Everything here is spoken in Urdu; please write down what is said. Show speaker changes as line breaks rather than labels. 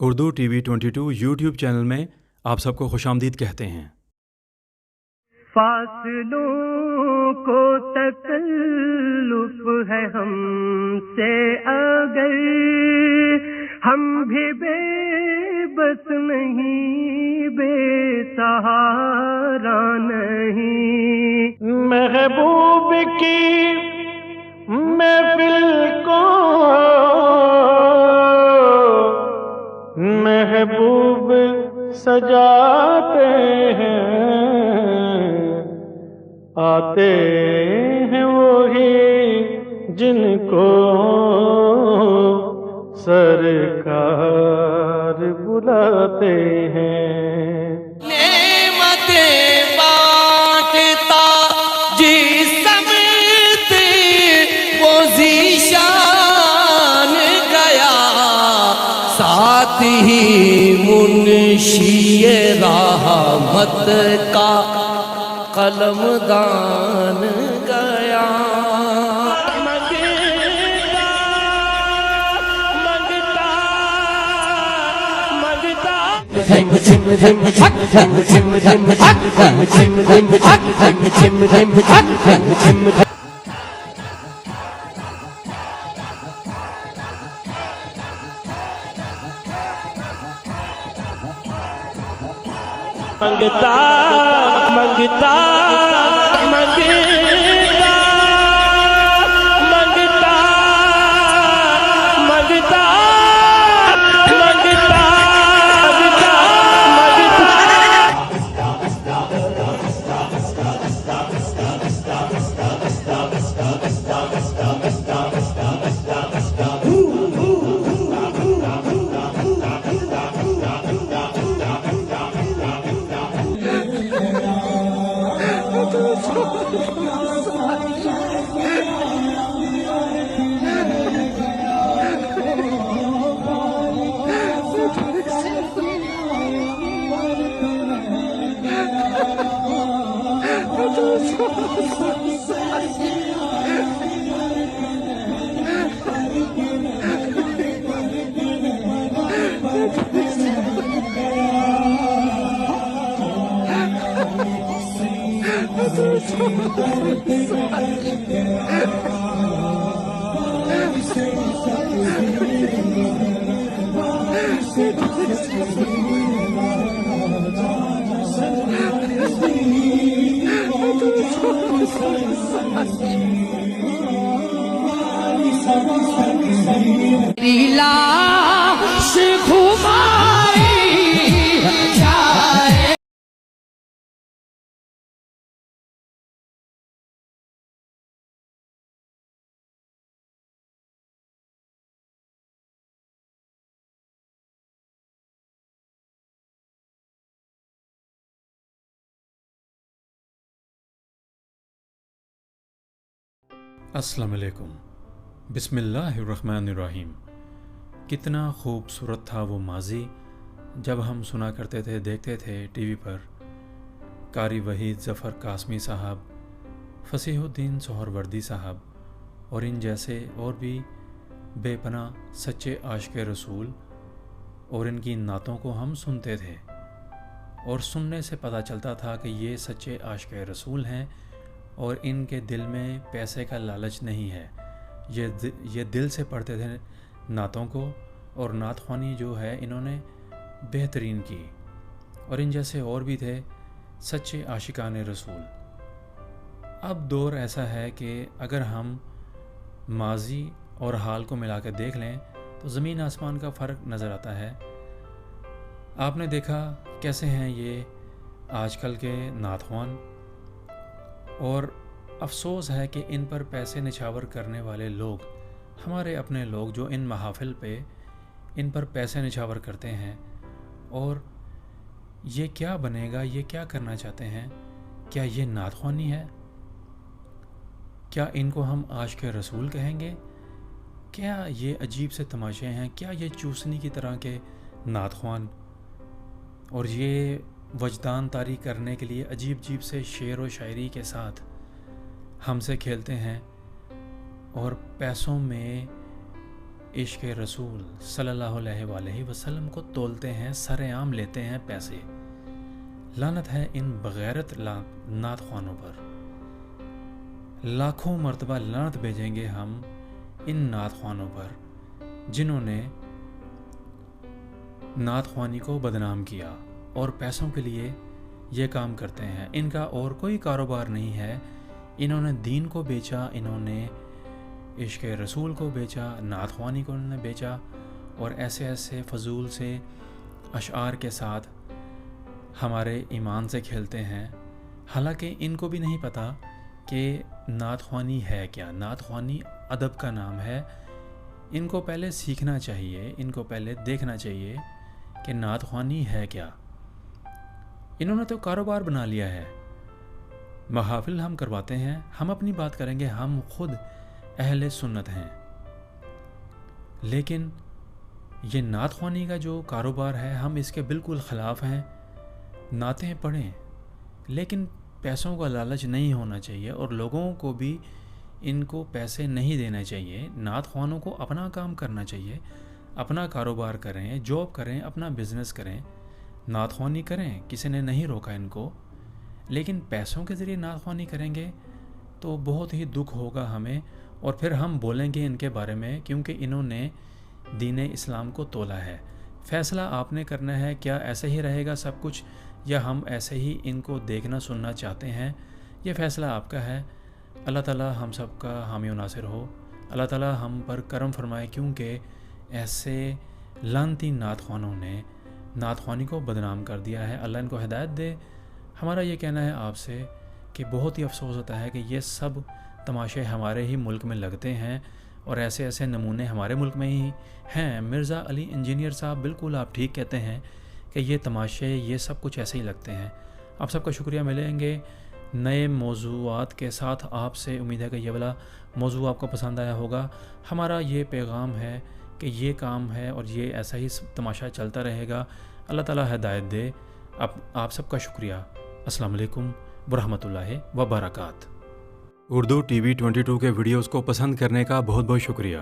Urdu T V 22 YouTube channel میں آپ سب کو خوش آمدید کہتے ہیں۔
فاصلوں کو تکلف ہے ہم سے اگر ہم بھی بے بس نہیں، بے سہارا نہیں۔ محبوب کی محفل کو محبوب سجاتے ہیں، آتے ہیں وہی جن کو سرکار بلاتے ہیں۔ نعمتیں بانٹتا جس سمت وہ ذیشان گیا، ساتھ ہی منشی رحمت کا قلم دان گیا۔ منگتا منگتا منگتا منگتا منگتا منگتا لاش گھمائی جائے۔
السلام علیکم، بسم اللہ الرحمن الرحیم۔ کتنا خوبصورت تھا وہ ماضی جب ہم سنا کرتے تھے، دیکھتے تھے ٹی وی پر قاری وحید ظفر قاسمی صاحب، فصیح الدین سہروردی صاحب اور ان جیسے اور بھی بے پناہ سچے عاشق رسول، اور ان کی نعتوں کو ہم سنتے تھے اور سننے سے پتہ چلتا تھا کہ یہ سچے عاشق رسول ہیں اور ان کے دل میں پیسے کا لالچ نہیں ہے۔ یہ دل سے پڑھتے تھے نعتوں کو، اور نعت خوانی جو ہے انہوں نے بہترین کی، اور ان جیسے اور بھی تھے سچے عاشقان رسول۔ اب دور ایسا ہے کہ اگر ہم ماضی اور حال کو ملا کے دیکھ لیں تو زمین آسمان کا فرق نظر آتا ہے۔ آپ نے دیکھا کیسے ہیں یہ آج کل کے نعت خوان، اور افسوس ہے کہ ان پر پیسے نچھاور کرنے والے لوگ، ہمارے اپنے لوگ جو ان محافل پہ ان پر پیسے نچھاور کرتے ہیں، اور یہ کیا بنے گا، یہ کیا کرنا چاہتے ہیں؟ کیا یہ نعت خوانی ہے؟ کیا ان کو ہم عاشق رسول کہیں گے؟ کیا یہ عجیب سے تماشے ہیں؟ کیا یہ چوسنی کی طرح کے نعت خوان، اور یہ وجدان طاری کرنے کے لیے عجیب عجیب سے شعر و شاعری کے ساتھ ہم سے کھیلتے ہیں اور پیسوں میں عشق رسول صلی اللہ علیہ وآلہ وسلم کو تولتے ہیں، سر عام لیتے ہیں پیسے۔ لعنت ہے ان بغیرت نعت خوانوں پر، لاکھوں مرتبہ لعنت بھیجیں گے ہم ان نعت خوانوں پر جنہوں نے نعت خوانی کو بدنام کیا اور پیسوں کے لیے یہ کام کرتے ہیں۔ ان کا اور کوئی کاروبار نہیں ہے۔ انہوں نے دین کو بیچا، انہوں نے عشق رسول کو بیچا، نعت خوانی کو انہوں نے بیچا، اور ایسے ایسے فضول سے اشعار کے ساتھ ہمارے ایمان سے کھیلتے ہیں، حالانکہ ان کو بھی نہیں پتہ کہ نعت خوانی ہے کیا۔ نعت خوانی ادب کا نام ہے۔ ان کو پہلے سیکھنا چاہیے، ان کو پہلے دیکھنا چاہیے کہ نعت خوانی ہے کیا۔ انہوں نے تو کاروبار بنا لیا ہے۔ محافل ہم کرواتے ہیں، ہم اپنی بات کریں گے، ہم خود اہل سنت ہیں، لیکن یہ نعت خوانی کا جو کاروبار ہے ہم اس کے بالکل خلاف ہیں۔ نعتیں پڑھیں لیکن پیسوں کا لالچ نہیں ہونا چاہیے، اور لوگوں کو بھی ان کو پیسے نہیں دینے چاہیے۔ نعت خوانوں کو اپنا کام کرنا چاہیے، اپنا کاروبار کریں، جاب کریں، اپنا بزنس کریں، نعت خوانی کریں، کسی نے نہیں روکا ان کو، لیکن پیسوں کے ذریعے نعت خوانی کریں گے تو بہت ہی دکھ ہوگا ہمیں، اور پھر ہم بولیں گے ان کے بارے میں، کیونکہ انہوں نے دین اسلام کو تولا ہے۔ فیصلہ آپ نے کرنا ہے، کیا ایسے ہی رہے گا سب کچھ، یا ہم ایسے ہی ان کو دیکھنا سننا چاہتے ہیں؟ یہ فیصلہ آپ کا ہے۔ اللہ تعالیٰ ہم سب کا حامی و ناصر ہو، اللہ تعالیٰ ہم پر کرم فرمائے، کیونکہ ایسے لعنتی نعت خوانوں نے نعت خوانی کو بدنام کر دیا ہے۔ اللہ ان کو ہدایت دے۔ ہمارا یہ کہنا ہے آپ سے کہ بہت ہی افسوس ہوتا ہے کہ یہ سب تماشے ہمارے ہی ملک میں لگتے ہیں، اور ایسے ایسے نمونے ہمارے ملک میں ہی ہیں۔ مرزا علی انجینئر صاحب، بالکل آپ ٹھیک کہتے ہیں کہ یہ تماشے، یہ سب کچھ ایسے ہی لگتے ہیں۔ آپ سب کا شکریہ، ملیں گے نئے موضوعات کے ساتھ آپ سے۔ امید ہے کہ یہ والا موضوع آپ کو پسند آیا ہوگا۔ ہمارا یہ پیغام ہے کہ یہ کام ہے اور یہ ایسا ہی تماشا چلتا رہے گا۔ اللہ تعالیٰ ہدایت دے۔ آپ سب کا شکریہ۔ السلام علیکم ورحمۃ اللہ وبرکاتہ۔
اردو ٹی وی 22 کے ویڈیوز کو پسند کرنے کا بہت بہت شکریہ۔